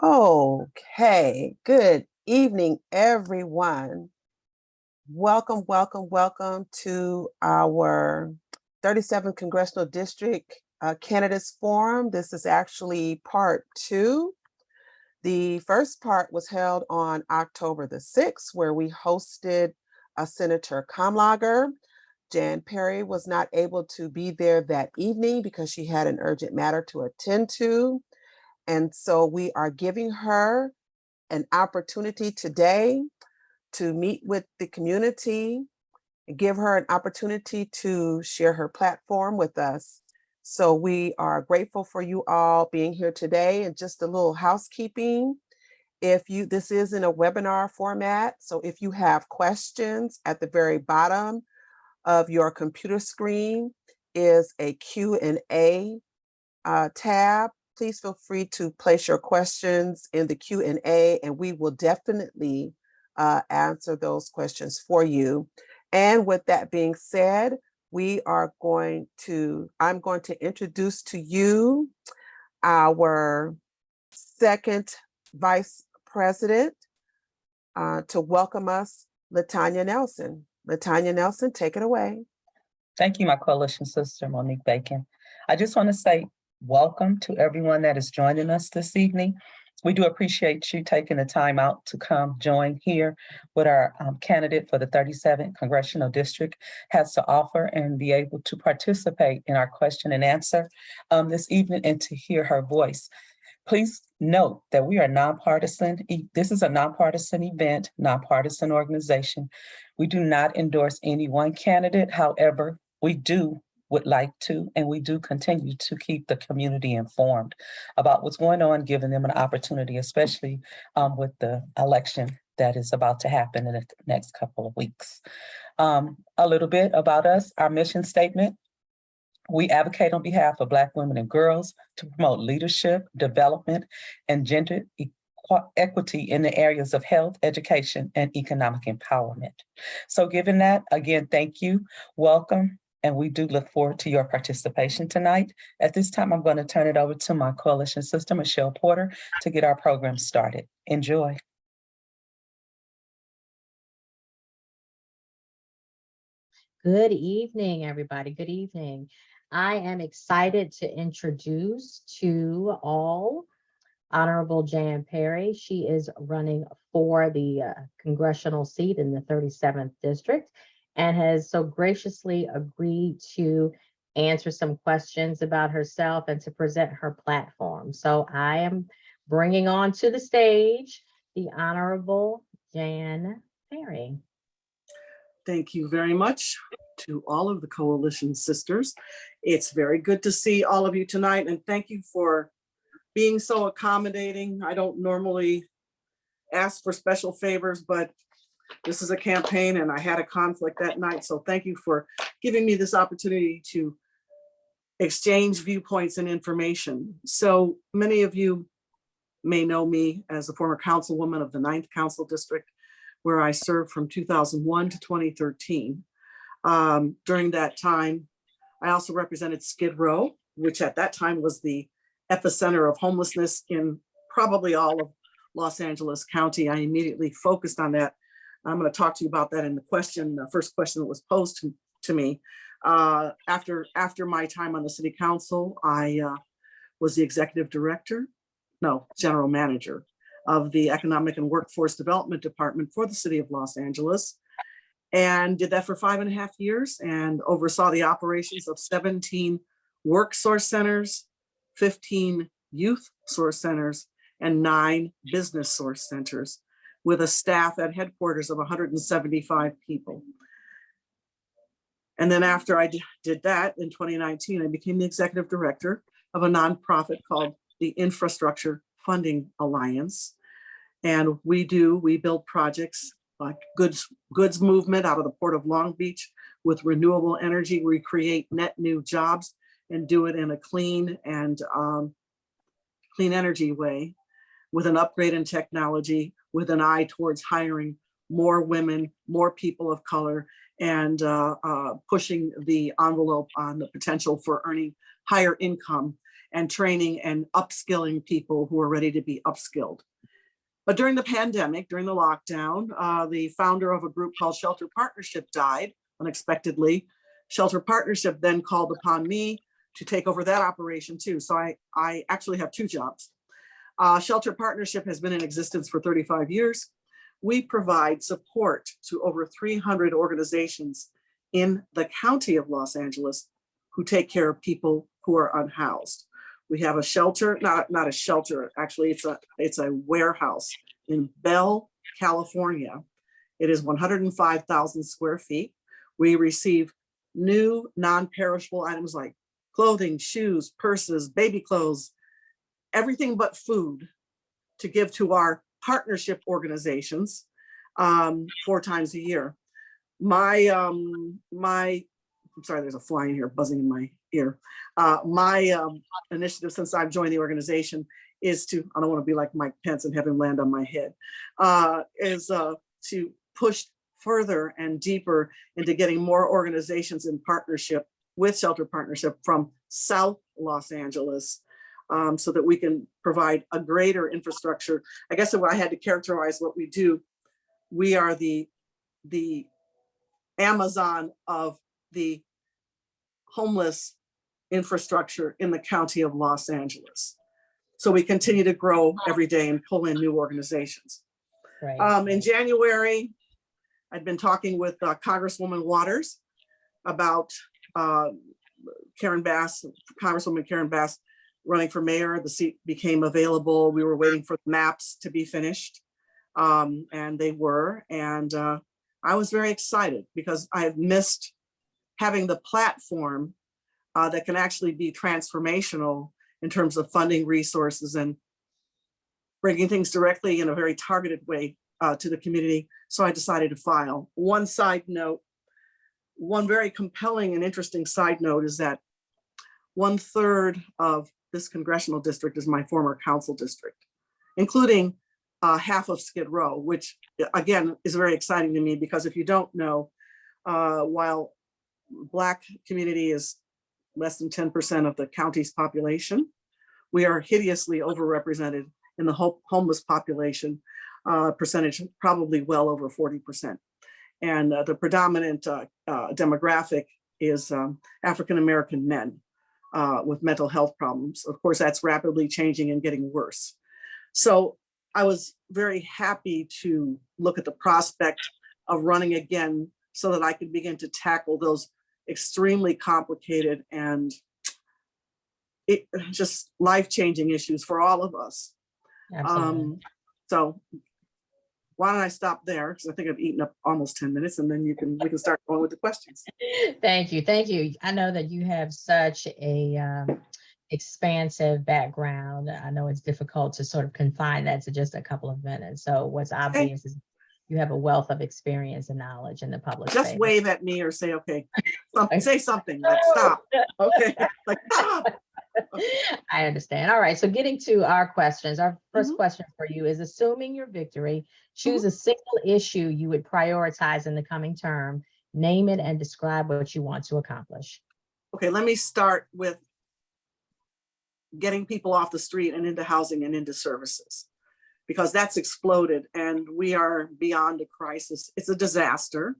Okay, good evening, everyone. Welcome to our 37th Congressional District Candidates Forum. This is actually part two. The first part was held on October the 6th, where we hosted Senator Kamlager. Jan Perry was not able to be there that evening because she had an urgent matter to attend to. And so we are giving her an opportunity today to meet with the community, give her an opportunity to share her platform with us. So we are grateful for you all being here today. And just a little housekeeping. This is in a webinar format. So if you have questions, at the very bottom of your computer screen is a Q&A tab. Please feel free to place your questions in the Q&A, and we will definitely answer those questions for you. And with that being said, I'm going to introduce to you our second Vice President to welcome us, Latanya Nelson. Latanya Nelson, take it away. Thank you, my coalition sister, Monique Bacon. I just want to say welcome to everyone that is joining us this evening. We do appreciate you taking the time out to come join here what our candidate for the 37th Congressional District has to offer and be able to participate in our question and answer this evening and to hear her voice. Please note that we are nonpartisan. This is a nonpartisan event, nonpartisan organization. We do not endorse any one candidate. However, we would like to, and we do continue to keep the community informed about what's going on, giving them an opportunity, especially with the election that is about to happen in the next couple of weeks. A little bit about us, our mission statement. We advocate on behalf of Black women and girls to promote leadership, development, and gender equity in the areas of health, education, and economic empowerment. So given that, again, thank you, welcome, and we do look forward to your participation tonight. At this time, I'm going to turn it over to my coalition sister, Michelle Porter, to get our program started. Enjoy. Good evening, everybody. Good evening. I am excited to introduce to all Honorable Jan Perry. She is running for the congressional seat in the 37th District and has so graciously agreed to answer some questions about herself and to present her platform. So I am bringing on to the stage the Honorable Jan Perry. Thank you very much to all of the coalition sisters. It's very good to see all of you tonight, and thank you for being so accommodating. I don't normally ask for special favors, but this is a campaign and I had a conflict that night. So thank you for giving me this opportunity to exchange viewpoints and information. So many of you may know me as a former councilwoman of the 9th Council District, where I served from 2001 to 2013. During that time, I also represented Skid Row, which at that time was the epicenter of homelessness in probably all of Los Angeles County. I immediately focused on that. I'm going to talk to you about that in the first question that was posed to me. After my time on the city council, I was the general manager of the Economic and Workforce Development Department for the city of Los Angeles, and did that for 5.5 years and oversaw the operations of 17 work source centers, 15 youth source centers, and 9 business source centers, with a staff at headquarters of 175 people. And then after I did that in 2019, I became the executive director of a nonprofit called the Infrastructure Funding Alliance. And we build projects like goods movement out of the Port of Long Beach with renewable energy. We create net new jobs and do it in a clean and clean energy way, with an upgrade in technology, with an eye towards hiring more women, more people of color, and pushing the envelope on the potential for earning higher income and training and upskilling people who are ready to be upskilled. But during the pandemic, during the lockdown, the founder of a group called Shelter Partnership died unexpectedly. Shelter Partnership then called upon me to take over that operation too. So I actually have two jobs. Shelter Partnership has been in existence for 35 years. We provide support to over 300 organizations in the county of Los Angeles who take care of people who are unhoused. We have a shelter, not a shelter, actually it's a warehouse in Bell, California. It is 105,000 square feet. We receive new non-perishable items like clothing, shoes, purses, baby clothes, everything but food to give to our partnership organizations 4 times a year. I'm sorry, there's a fly in here buzzing in my ear. My initiative since I've joined the organization is to, I don't want to be like Mike Pence and have him land on my head, is to push further and deeper into getting more organizations in partnership with Shelter Partnership from South Los Angeles, so that we can provide a greater infrastructure. I guess if I had to characterize what we do, we are the Amazon of the homeless infrastructure in the county of Los Angeles. So we continue to grow every day and pull in new organizations. Right. In January, I'd been talking with Congresswoman Waters about Congresswoman Karen Bass running for mayor. The seat became available. We were waiting for the maps to be finished, and they were. And I was very excited because I have missed having the platform that can actually be transformational in terms of funding resources and bringing things directly in a very targeted way to the community. So I decided to file. One side note, one very compelling and interesting side note is that 1/3 of this congressional district is my former council district, including half of Skid Row, which again is very exciting to me because if you don't know, while Black community is less than 10% of the county's population, we are hideously overrepresented in the homeless population percentage, probably well over 40%. And the predominant demographic is African-American men with mental health problems. Of course, that's rapidly changing and getting worse. So I was very happy to look at the prospect of running again so that I could begin to tackle those extremely complicated and just life-changing issues for all of us. Absolutely. So why don't I stop there? Because I think I've eaten up almost 10 minutes and then we can start going with the questions. Thank you. Thank you. I know that you have such a expansive background. I know it's difficult to sort of confine that to just a couple of minutes. So what's obvious is you have a wealth of experience and knowledge in the public Just space. wave at me or say, okay, say something like stop. Okay, like stop. I understand. All right. So getting to our questions, our first question for you is, assuming your victory, choose a single issue you would prioritize in the coming term, name it and describe what you want to accomplish. Okay, let me start with getting people off the street and into housing and into services, because that's exploded and we are beyond a crisis. It's a disaster.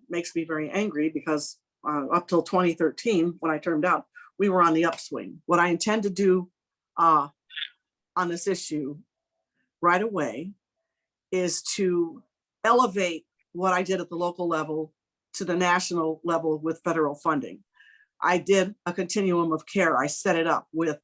Makes me very angry because up till 2013, when I termed out, we were on the upswing. What I intend to do on this issue right away is to elevate what I did at the local level to the national level with federal funding. I did a continuum of care. I set it up with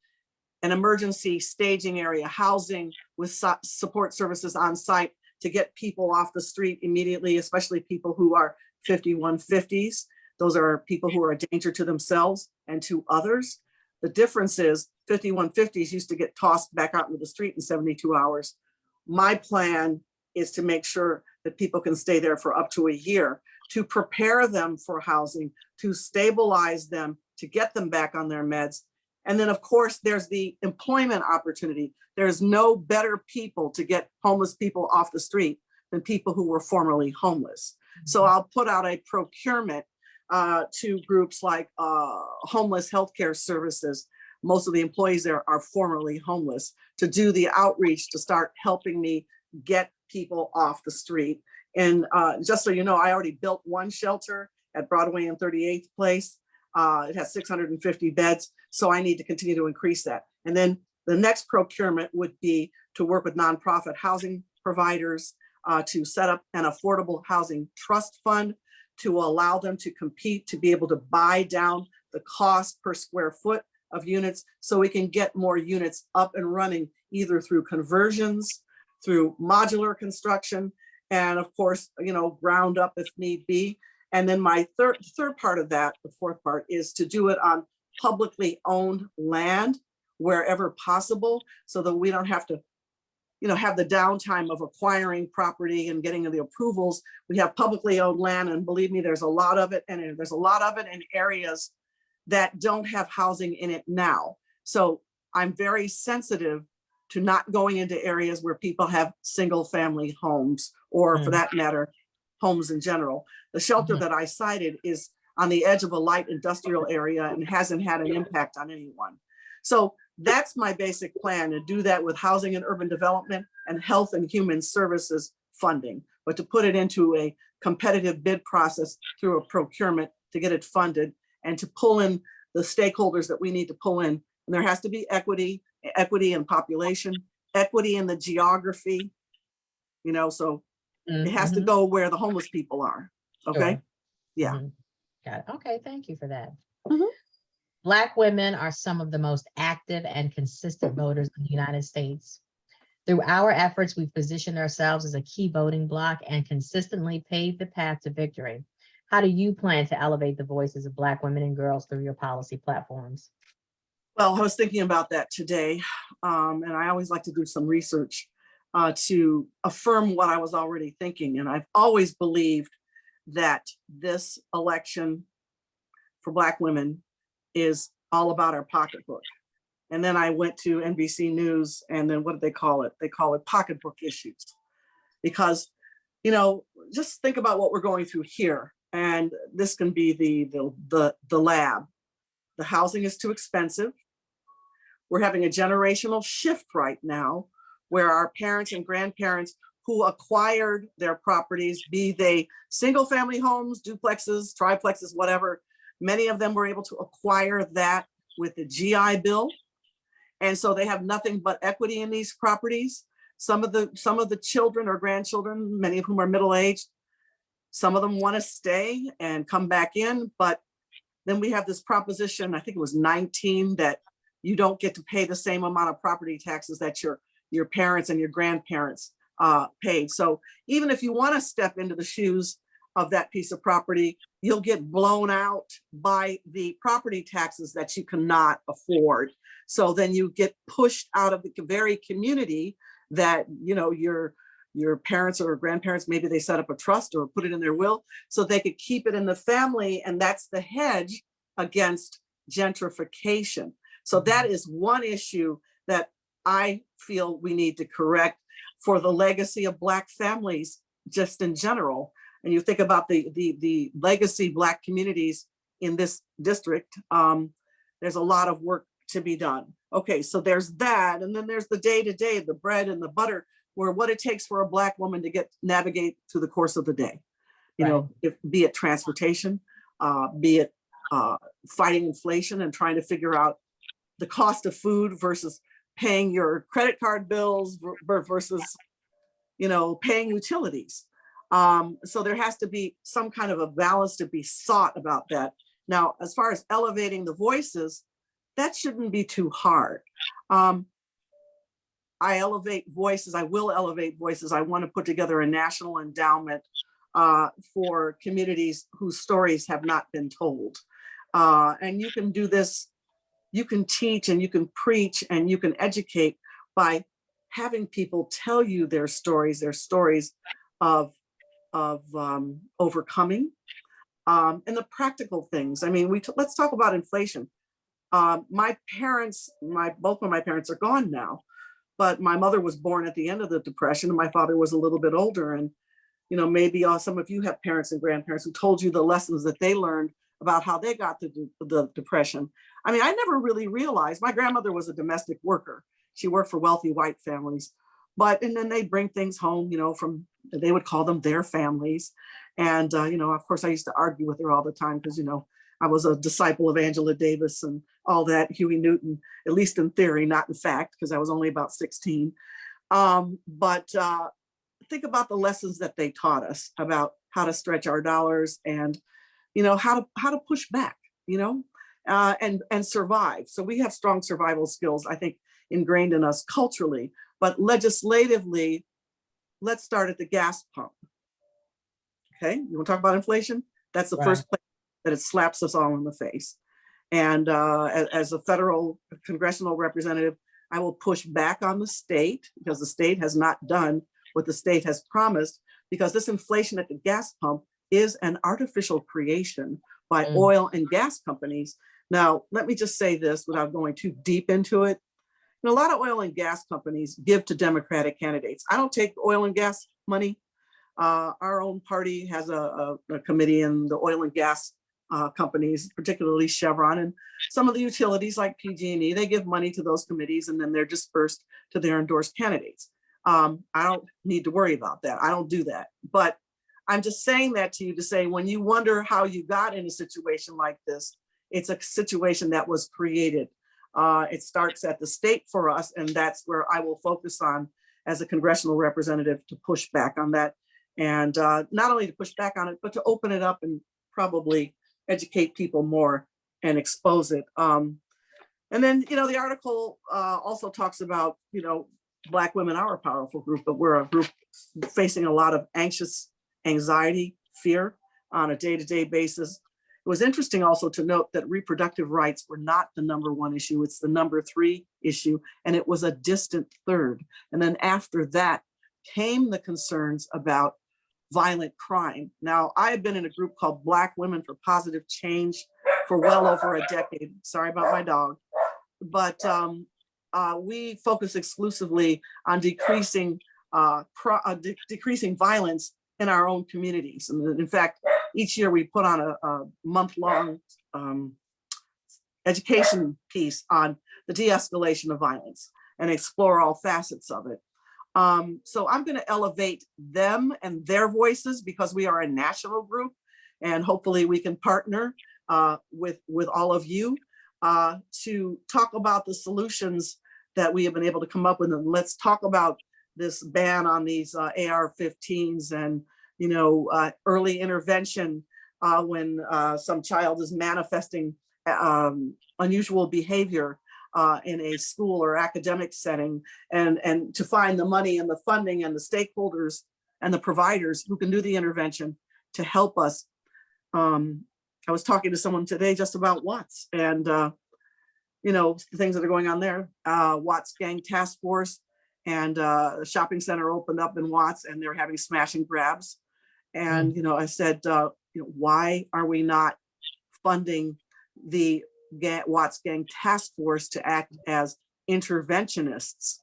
an emergency staging area, housing with support services on site to get people off the street immediately, especially people who are 5150s. Those are people who are a danger to themselves and to others. The difference is 5150s used to get tossed back out into the street in 72 hours. My plan is to make sure that people can stay there for up to a year, to prepare them for housing, to stabilize them, to get them back on their meds. And then of course, there's the employment opportunity. There's no better people to get homeless people off the street than people who were formerly homeless. So I'll put out a procurement to groups like homeless healthcare services. Most of the employees there are formerly homeless, to do the outreach, to start helping me get people off the street. And just so you know, I already built one shelter at Broadway and 38th Place. It has 650 beds, so I need to continue to increase that. And then the next procurement would be to work with nonprofit housing providers to set up an affordable housing trust fund to allow them to compete, to be able to buy down the cost per square foot of units, so we can get more units up and running, either through conversions, through modular construction, and of course, you know, ground up if need be. And then my third part of that, the fourth part, is to do it on publicly owned land wherever possible, so that we don't have to, you know, have the downtime of acquiring property and getting the approvals. We have publicly owned land, and believe me, there's a lot of it, and there's a lot of it in areas that don't have housing in it now. So I'm very sensitive to not going into areas where people have single family homes, or for that matter, homes in general. The shelter that I cited is on the edge of a light industrial area and hasn't had an impact on anyone. So that's my basic plan, to do that with housing and urban development and health and human services funding, but to put it into a competitive bid process through a procurement to get it funded, and to pull in the stakeholders that we need to pull in. And there has to be equity in population, equity in the geography, you know, so it has to go where the homeless people are. Okay. Sure. Yeah. Got it. Okay, thank you for that. Mhm. Black women are some of the most active and consistent voters in the United States. Through our efforts, we've positioned ourselves as a key voting bloc and consistently paved the path to victory. How do you plan to elevate the voices of Black women and girls through your policy platforms? Well, I was thinking about that today, and I always like to do some research to affirm what I was already thinking. And I've always believed that this election for Black women is all about our pocketbook. And then I went to NBC News, and then what do they call it? They call it pocketbook issues. Because, you know, just think about what we're going through here. And this can be the lab. The housing is too expensive. We're having a generational shift right now, where our parents and grandparents who acquired their properties, be they single family homes, duplexes, triplexes, whatever, many of them were able to acquire that with the GI Bill. And so they have nothing but equity in these properties. Some of the children or grandchildren, many of whom are middle-aged, some of them want to stay and come back in, but then we have this proposition, I think it was 19, that you don't get to pay the same amount of property taxes that your parents and your grandparents paid. So even if you want to step into the shoes of that piece of property, you'll get blown out by the property taxes that you cannot afford. So then you get pushed out of the very community that, you know, your parents or grandparents, maybe they set up a trust or put it in their will so they could keep it in the family. And that's the hedge against gentrification. So that is one issue that I feel we need to correct for the legacy of Black families just in general. And you think about the legacy Black communities in this district, there's a lot of work to be done. Okay, so there's that. And then there's the day-to-day, the bread and the butter, where what it takes for a Black woman to navigate through the course of the day. You know, be it transportation, be it fighting inflation and trying to figure out the cost of food versus paying your credit card bills versus, you know, paying utilities. So there has to be some kind of a balance to be sought about that. Now, as far as elevating the voices, that shouldn't be too hard. I elevate voices, I will elevate voices. I want to put together a national endowment for communities whose stories have not been told. And you can do this, you can teach and you can preach and you can educate by having people tell you their stories of overcoming and the practical things. I mean, let's talk about inflation. My parents, both of my parents are gone now, but my mother was born at the end of the Depression and my father was a little bit older. And maybe some of you have parents and grandparents who told you the lessons that they learned about how they got the depression. I mean, I never really realized my grandmother was a domestic worker. She worked for wealthy white families, and then they bring things home, they would call them their families. And, of course, I used to argue with her all the time because, I was a disciple of Angela Davis and all that, Huey Newton, at least in theory, not in fact, because I was only about 16. But think about the lessons that they taught us about how to stretch our dollars and, how to push back, and survive. So we have strong survival skills, I think, ingrained in us culturally, but legislatively, let's start at the gas pump. Okay, you want to talk about inflation? That's the first place that it slaps us all in the face. And as a federal congressional representative, I will push back on the state because the state has not done what the state has promised, because this inflation at the gas pump is an artificial creation by oil and gas companies. Now, let me just say this without going too deep into it. A lot of oil and gas companies give to Democratic candidates. I don't take oil and gas money. Our own party has a committee in the oil and gas companies, particularly Chevron, and some of the utilities like PG&E, they give money to those committees and then they're dispersed to their endorsed candidates. I don't need to worry about that. I don't do that. But I'm just saying that to you to say, when you wonder how you got in a situation like this, it's a situation that was created. It starts at the state for us, and that's where I will focus on as a congressional representative to push back on that. And not only to push back on it, but to open it up and probably educate people more and expose it. And then, the article also talks about, Black women are a powerful group, but we're a group facing a lot of anxiety, fear on a day-to-day basis. It was interesting also to note that reproductive rights were not the #1 issue. It's the #3 issue, and it was a distant third. And then after that came the concerns about violent crime. Now, I have been in a group called Black Women for Positive Change for well over a decade. Sorry about my dog. But we focus exclusively on decreasing violence in our own communities. And in fact, each year we put on a month-long education piece on the de-escalation of violence and explore all facets of it. So I'm going to elevate them and their voices because we are a national group, and hopefully we can partner with all of you to talk about the solutions that we have been able to come up with. And let's talk about this ban on these AR-15s and early intervention when some child is manifesting unusual behavior in a school or academic setting, and to find the money and the funding and the stakeholders and the providers who can do the intervention to help us. I was talking to someone today just about Watts and the things that are going on there. Watts Gang Task Force, and a shopping center opened up in Watts, and they're having smash and grabs. And I said, why are we not funding the Watts Gang Task Force to act as interventionists,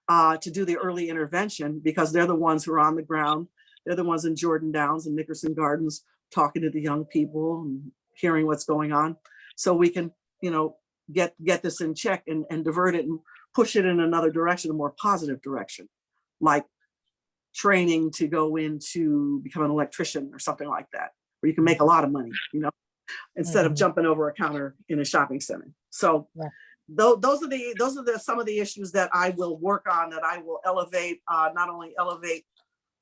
to do the early intervention, because they're the ones who are on the ground. They're the ones in Jordan Downs and Nickerson Gardens talking to the young people and hearing what's going on. So we can, get this in check and divert it and push it in another direction, a more positive direction, like training to go into become an electrician or something like that, where you can make a lot of money, instead of jumping over a counter in a shopping center. So those are some of the issues that I will work on, that I will elevate, not only elevate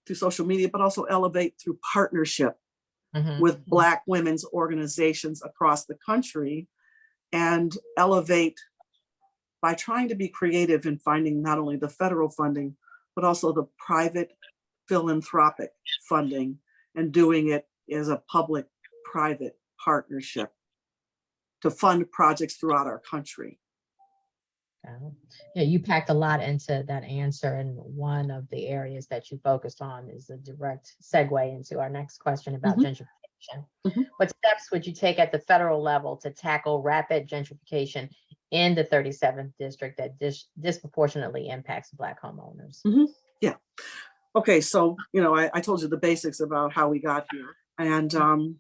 through social media, but also elevate through partnership with Black women's organizations across the country, and elevate by trying to be creative in finding not only the federal funding, but also the private philanthropic funding, and doing it as a public-private partnership to fund projects throughout our country. Yeah, you packed a lot into that answer, and one of the areas that you focused on is a direct segue into our next question about gentrification. What steps would you take at the federal level to tackle rapid gentrification in the 37th district that disproportionately impacts Black homeowners? Yeah. Okay, so, I told you the basics about how we got here. And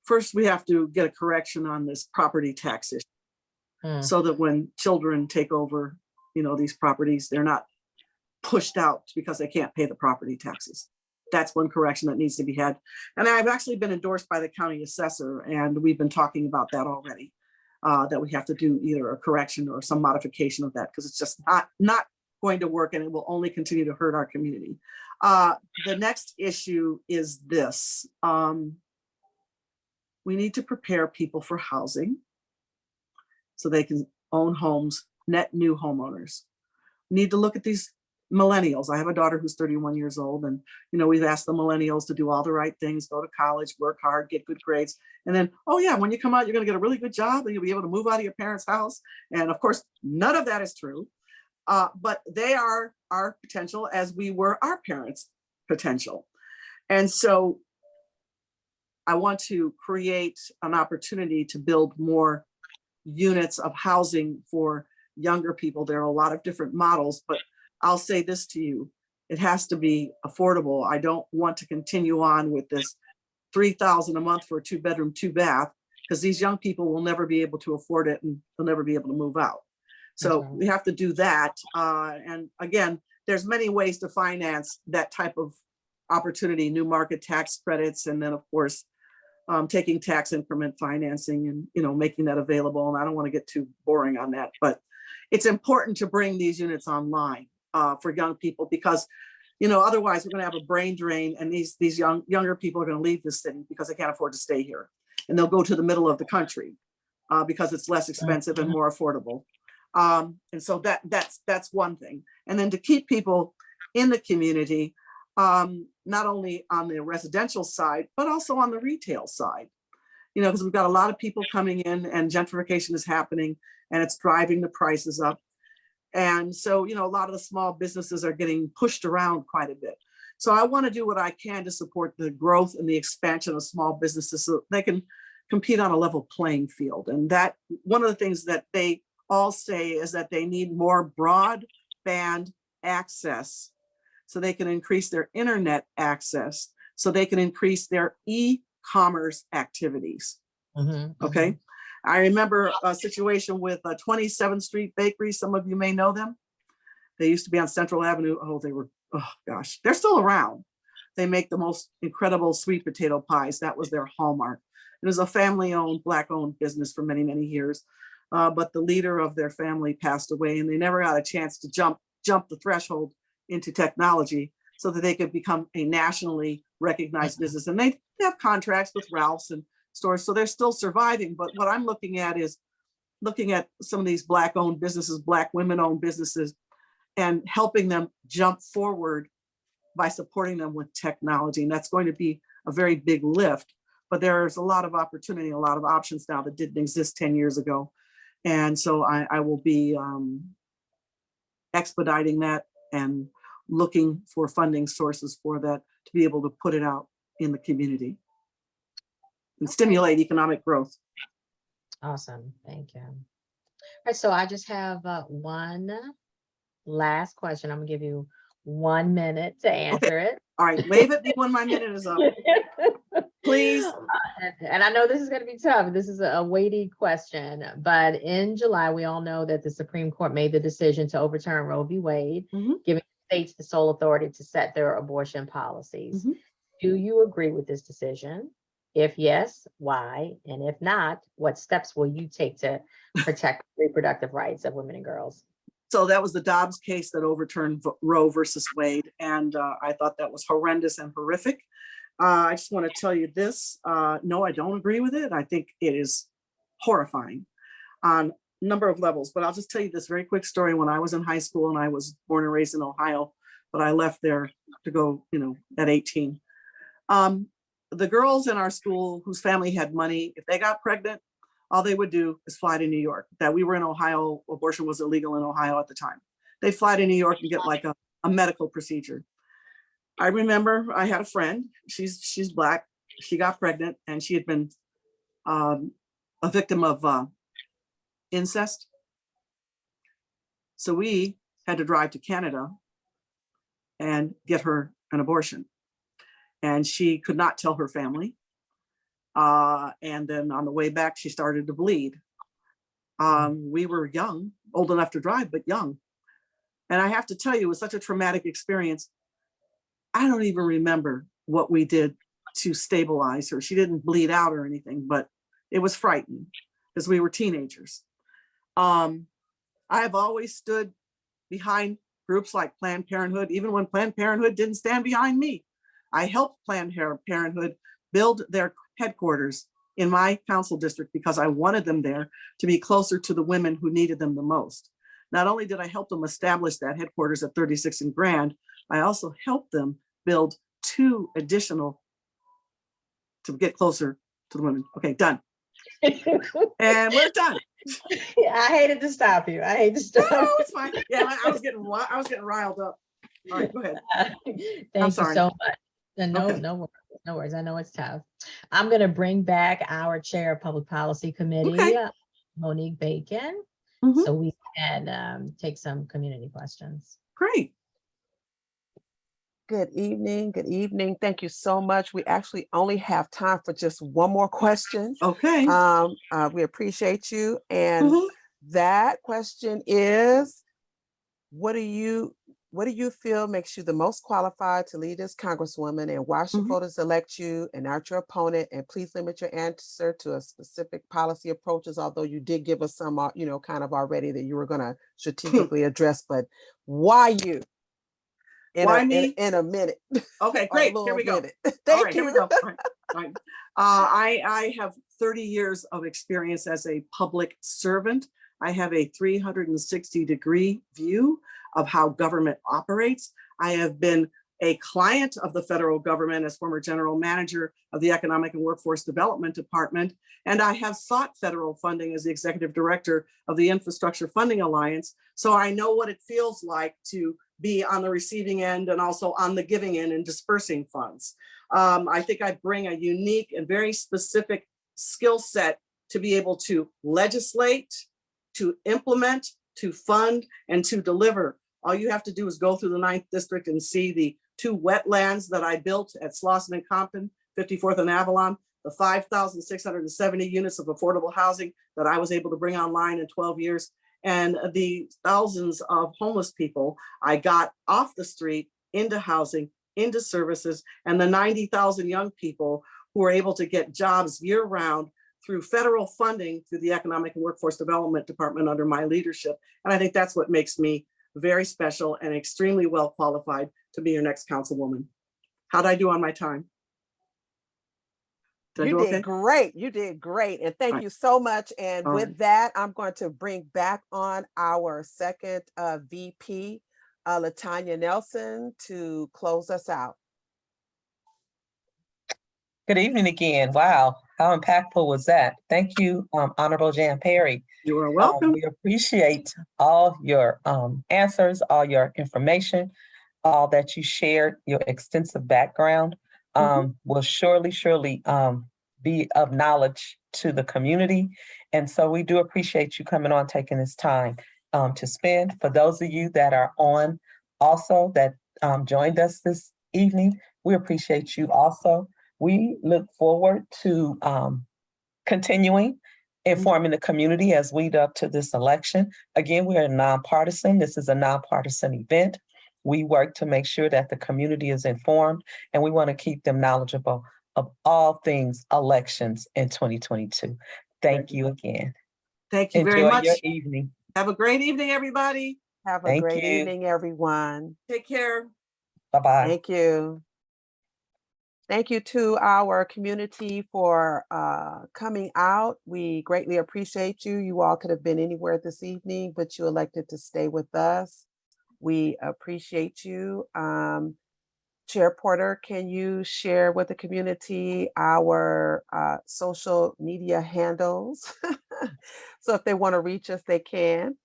first we have to get a correction on this property tax issue Mm, so that when children take over, these properties, they're not pushed out because they can't pay the property taxes. That's one correction that needs to be had. And I've actually been endorsed by the county assessor, and we've been talking about that already, that we have to do either a correction or some modification of that, because it's just not going to work, and it will only continue to hurt our community. The next issue is this. We need to prepare people for housing so they can own homes, net new homeowners. We need to look at these millennials. I have a daughter who's 31 years old, and we've asked the millennials to do all the right things, go to college, work hard, get good grades, and then, oh yeah, when you come out, you're going to get a really good job and you'll be able to move out of your parents' house. And of course, none of that is true. But they are our potential as we were our parents' potential. And so I want to create an opportunity to build more units of housing for younger people. There are a lot of different models, but I'll say this to you, it has to be affordable. I don't want to continue on with this $3,000 a month for a 2-bedroom, 2-bath, because these young people will never be able to afford it and they'll never be able to move out. So right. we have to do that. And again, there's many ways to finance that type of opportunity, new market tax credits, and then of course, taking tax increment financing and making that available. And I don't want to get too boring on that, but it's important to bring these units online for young people, because otherwise we're going to have a brain drain, and these younger people are going to leave this city because they can't afford to stay here, and they'll go to the middle of the country because it's less expensive and more affordable. And so that's one thing. And then to keep people in the community, not only on the residential side, but also on the retail side, because we've got a lot of people coming in and gentrification is happening and it's driving the prices up. And so, a lot of the small businesses are getting pushed around quite a bit. So I want to do what I can to support the growth and the expansion of small businesses so they can compete on a level playing field. And that one of the things that they all say is that they need more broadband access so they can increase their internet access, so they can increase their e-commerce activities. Okay. I remember a situation with 27th Street Bakery. Some of you may know them. They used to be on Central Avenue. Oh gosh, they're still around. They make the most incredible sweet potato pies. That was their hallmark. It was a family-owned, Black-owned business for many, many years. But the leader of their family passed away, and they never got a chance to jump the threshold into technology so that they could become a nationally recognized business. And they have contracts with Ralph's and stores, so they're still surviving. But what I'm looking at is looking at some of these Black-owned businesses, Black women-owned businesses, and helping them jump forward by supporting them with technology. And that's going to be a very big lift. But there's a lot of opportunity, a lot of options now that didn't exist 10 years ago. And so I will be expediting that and looking for funding sources for that to be able to put it out in the community and stimulate economic growth. Awesome. Thank you. All right. So I just have one last question. I'm gonna give you 1 minute to answer it. All right, wave at me when my minute is up, please. And I know this is going to be tough. This is a weighty question, but in July, we all know that the Supreme Court made the decision to overturn Roe v. Wade, giving states the sole authority to set their abortion policies. Do you agree with this decision? If yes, why? And if not, what steps will you take to protect reproductive rights of women and girls? So that was the Dobbs case that overturned Roe versus Wade. And I thought that was horrendous and horrific. I just want to tell you this. No, I don't agree with it. I think it is horrifying on a number of levels. But I'll just tell you this very quick story. When I was in high school, and I was born and raised in Ohio, but I left there to go, at 18. The girls in our school whose family had money, if they got pregnant, all they would do is fly to New York. That we were in Ohio, abortion was illegal in Ohio at the time. They fly to New York and get like a medical procedure. I remember I had a friend, she's Black, she got pregnant and she had been a victim of incest. So we had to drive to Canada and get her an abortion. And she could not tell her family. And then on the way back, she started to bleed. We were young, old enough to drive, but young. And I have to tell you, it was such a traumatic experience. I don't even remember what we did to stabilize her. She didn't bleed out or anything, but it was frightening because we were teenagers. I have always stood behind groups like Planned Parenthood, even when Planned Parenthood didn't stand behind me. I helped Planned Parenthood build their headquarters in my council district because I wanted them there to be closer to the women who needed them the most. Not only did I help them establish that headquarters at 36th and Grand, I also helped them build 2 additional to get closer to the women. Okay, done. And we're done. I hated to stop you. I hate to No, stop. it's fine. Yeah, I was getting riled up. All right, go ahead. Thank you sorry. so much. No, Okay. no worries. No worries. I know it's tough. I'm going to bring back our chair of public policy committee, Okay. Monique Bacon, Mhm. so we can take some community questions. Great. Good evening. Good evening. Thank you so much. We actually only have time for just one more question. Okay. We appreciate you. And Mhm. that question is, what do you feel makes you the most qualified to lead as Congresswoman, and why should Mhm. voters elect you and not your opponent? And please limit your answer to a specific policy approaches, although you did give us some, kind of already that you were going to strategically address, but why you? Why me? In a minute. Okay, A great. Here little we go. minute. All Thank right, you. here we go. All right. All right. I have 30 years of experience as a public servant. I have a 360-degree view of how government operates. I have been a client of the federal government as former general manager of the Economic and Workforce Development Department, and I have sought federal funding as the executive director of the Infrastructure Funding Alliance. So I know what it feels like to be on the receiving end and also on the giving end and dispersing funds. I think I bring a unique and very specific skill set to be able to legislate, to implement, to fund, and to deliver. All you have to do is go through the 9th District and see the 2 wetlands that I built at Slauson and Compton, 54th and Avalon, the 5,670 units of affordable housing that I was able to bring online in 12 years, and the thousands of homeless people I got off the street into housing, into services, and the 90,000 young people who were able to get jobs year round through federal funding through the Economic and Workforce Development Department under my leadership. And I think that's what makes me very special and extremely well qualified to be your next councilwoman. How'd I do on my time? Did I do okay? Great. You did great. And thank you so much. And All with right. that, I'm going to bring back on our second VP, Latanya Nelson, to close us out. Good evening again. Wow, how impactful was that? Thank you, Honorable Jan Perry. You are welcome. We appreciate all your answers, all your information, all that you shared, your extensive background will surely be of knowledge to the community. And so we do appreciate you coming on, taking this time to spend. For those of you that are on also that joined us this evening, we appreciate you also. We look forward to continuing informing the community as we lead up to this election. Again, we are nonpartisan. This is a nonpartisan event. We work to make sure that the community is informed, and we want to keep them knowledgeable of all things elections in 2022. Thank you again. Thank you very Enjoy much. your evening. Have a great evening, everybody. Have a Thank great you. evening, everyone. Take care. Bye-bye. Thank you. Thank you to our community for coming out. We greatly appreciate you. You all could have been anywhere this evening, but you elected to stay with us. We appreciate you. Chair Porter, can you share with the community our social media handles? So if they want to reach us, they can.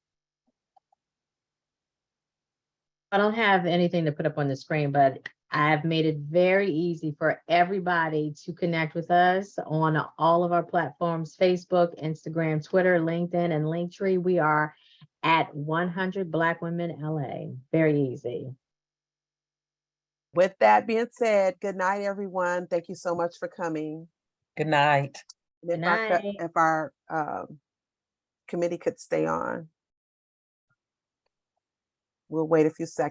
I don't have anything to put up on the screen, but I've made it very easy for everybody to connect with us on all of our platforms: Facebook, Instagram, Twitter, LinkedIn, and Linktree. We are at 100 Black Women LA. Very easy. With that being said, good night, everyone. Thank you so much for coming. Good night. And Good if night. if our committee could stay on. We'll wait a few seconds.